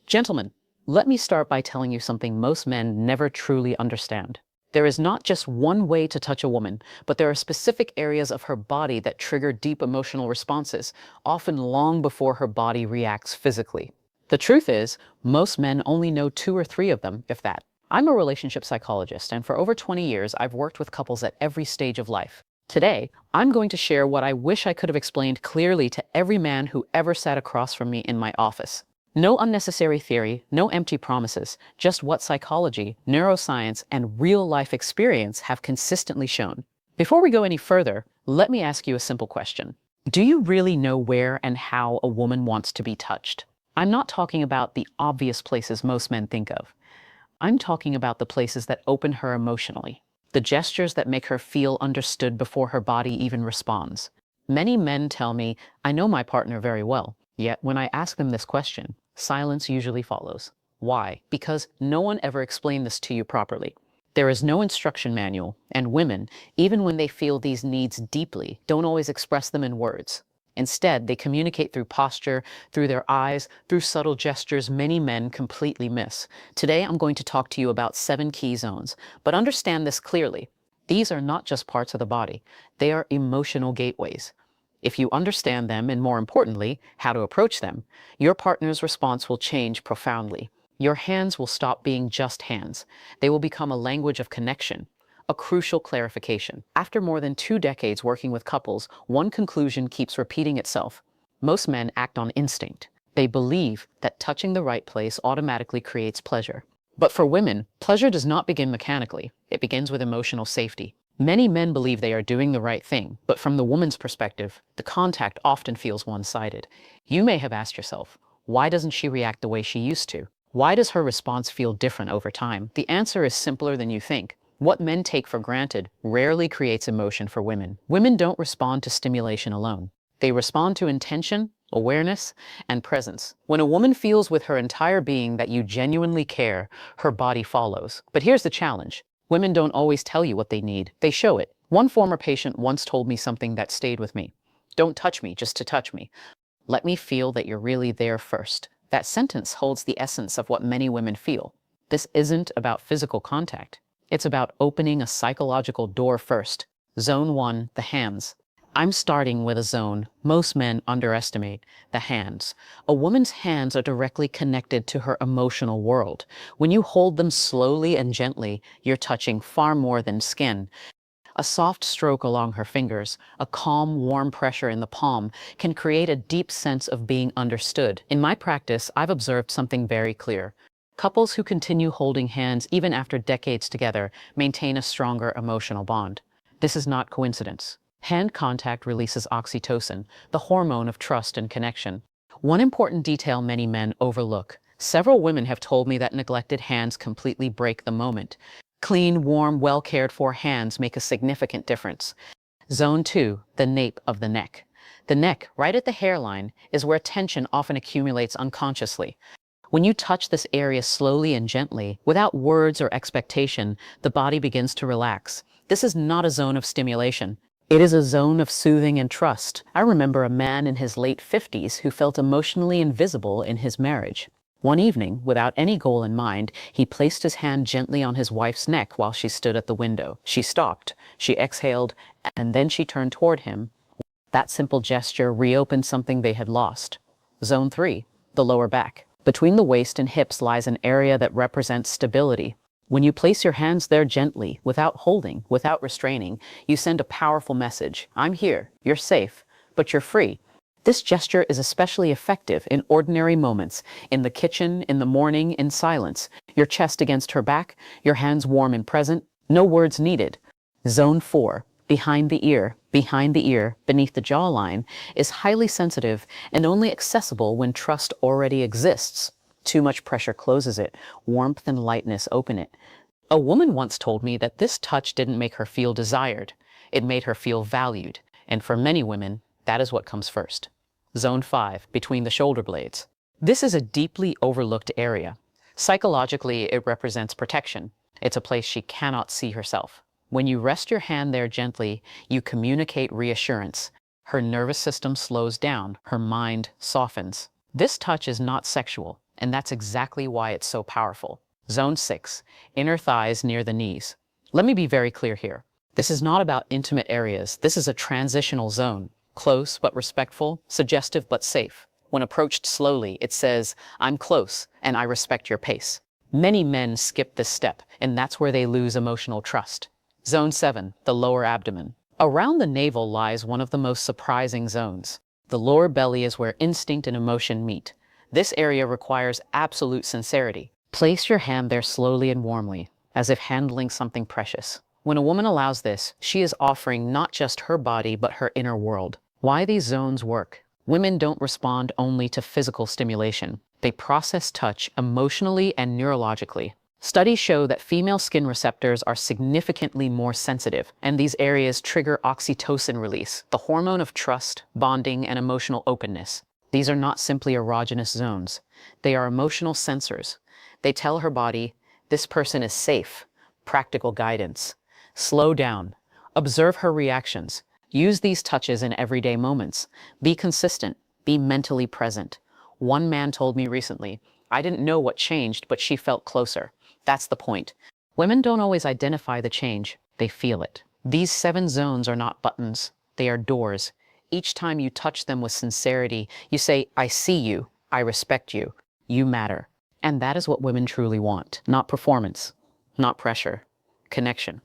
Gentlemen, let me start by telling you something most men never truly understand. There is not just one way to touch a woman, but there are specific areas of her body that trigger deep emotional responses, often long before her body reacts physically. The truth is, most men only know two or three of them, if that. I'm a relationship psychologist, and for over 20 years, I've worked with couples at every stage of life. Today, I'm going to share what I wish I could have explained clearly to every man who ever sat across from me in my office. No unnecessary theory, no empty promises, just what psychology, neuroscience, and real-life experience have consistently shown. Before we go any further, let me ask you a simple question. Do you really know where and how a woman wants to be touched? I'm not talking about the obvious places most men think of. I'm talking about the places that open her emotionally, the gestures that make her feel understood before her body even responds. Many men tell me, I know my partner very well, yet when I ask them this question, silence usually follows. Why? Because no one ever explained this to you properly. There is no instruction manual, and women, even when they feel these needs deeply, don't always express them in words. Instead, they communicate through posture, through their eyes, through subtle gestures many men completely miss. Today, I'm going to talk to you about 7 key zones, but understand this clearly. These are not just parts of the body. They are emotional gateways. If you understand them, and more importantly, how to approach them, your partner's response will change profoundly. Your hands will stop being just hands. They will become a language of connection, a crucial clarification. After more than 2 decades working with couples, one conclusion keeps repeating itself. Most men act on instinct. They believe that touching the right place automatically creates pleasure. But for women, pleasure does not begin mechanically. It begins with emotional safety. Many men believe they are doing the right thing, but from the woman's perspective, the contact often feels one-sided. You may have asked yourself, why doesn't she react the way she used to? Why does her response feel different over time? The answer is simpler than you think. What men take for granted rarely creates emotion for women. Women don't respond to stimulation alone. They respond to intention, awareness, and presence. When a woman feels with her entire being that you genuinely care, her body follows. But here's the challenge. Women don't always tell you what they need. They show it. One former patient once told me something that stayed with me. Don't touch me just to touch me. Let me feel that you're really there first. That sentence holds the essence of what many women feel. This isn't about physical contact. It's about opening a psychological door first. Zone 1, the hands. I'm starting with a zone most men underestimate, the hands. A woman's hands are directly connected to her emotional world. When you hold them slowly and gently, you're touching far more than skin. A soft stroke along her fingers, a calm, warm pressure in the palm can create a deep sense of being understood. In my practice, I've observed something very clear. Couples who continue holding hands even after decades together maintain a stronger emotional bond. This is not coincidence. Hand contact releases oxytocin, the hormone of trust and connection. One important detail many men overlook. Several women have told me that neglected hands completely break the moment. Clean, warm, well-cared-for hands make a significant difference. Zone 2, the nape of the neck. The neck, right at the hairline, is where tension often accumulates unconsciously. When you touch this area slowly and gently, without words or expectation, the body begins to relax. This is not a zone of stimulation. It is a zone of soothing and trust. I remember a man in his late 50s who felt emotionally invisible in his marriage. One evening, without any goal in mind, he placed his hand gently on his wife's neck while she stood at the window. She stopped, she exhaled, and then she turned toward him. That simple gesture reopened something they had lost. Zone 3, the lower back. Between the waist and hips lies an area that represents stability. When you place your hands there gently, without holding, without restraining, you send a powerful message. I'm here, you're safe, but you're free. This gesture is especially effective in ordinary moments, in the kitchen, in the morning, in silence. Your chest against her back, your hands warm and present, no words needed. Zone 4, behind the ear, beneath the jawline, is highly sensitive and only accessible when trust already exists. Too much pressure closes it, warmth and lightness open it. A woman once told me that this touch didn't make her feel desired, it made her feel valued. And for many women, that is what comes first. Zone 5, between the shoulder blades. This is a deeply overlooked area. Psychologically, it represents protection. It's a place she cannot see herself. When you rest your hand there gently, you communicate reassurance. Her nervous system slows down, her mind softens. This touch is not sexual. And that's exactly why it's so powerful. Zone 6, inner thighs near the knees. Let me be very clear here. This is not about intimate areas. This is a transitional zone. Close but respectful, suggestive but safe. When approached slowly, it says, I'm close and I respect your pace. Many men skip this step, and that's where they lose emotional trust. Zone 7, the lower abdomen. Around the navel lies one of the most surprising zones. The lower belly is where instinct and emotion meet. This area requires absolute sincerity. Place your hand there slowly and warmly, as if handling something precious. When a woman allows this, she is offering not just her body, but her inner world. Why these zones work? Women don't respond only to physical stimulation. They process touch emotionally and neurologically. Studies show that female skin receptors are significantly more sensitive, and these areas trigger oxytocin release, the hormone of trust, bonding, and emotional openness. These are not simply erogenous zones. They are emotional sensors. They tell her body, this person is safe. Practical guidance. Slow down. Observe her reactions. Use these touches in everyday moments. Be consistent. Be mentally present. One man told me recently, I didn't know what changed, but she felt closer. That's the point. Women don't always identify the change. They feel it. These 7 zones are not buttons. They are doors. Each time you touch them with sincerity, you say, I see you. I respect you. You matter. And that is what women truly want. Not performance. Not pressure. Connection.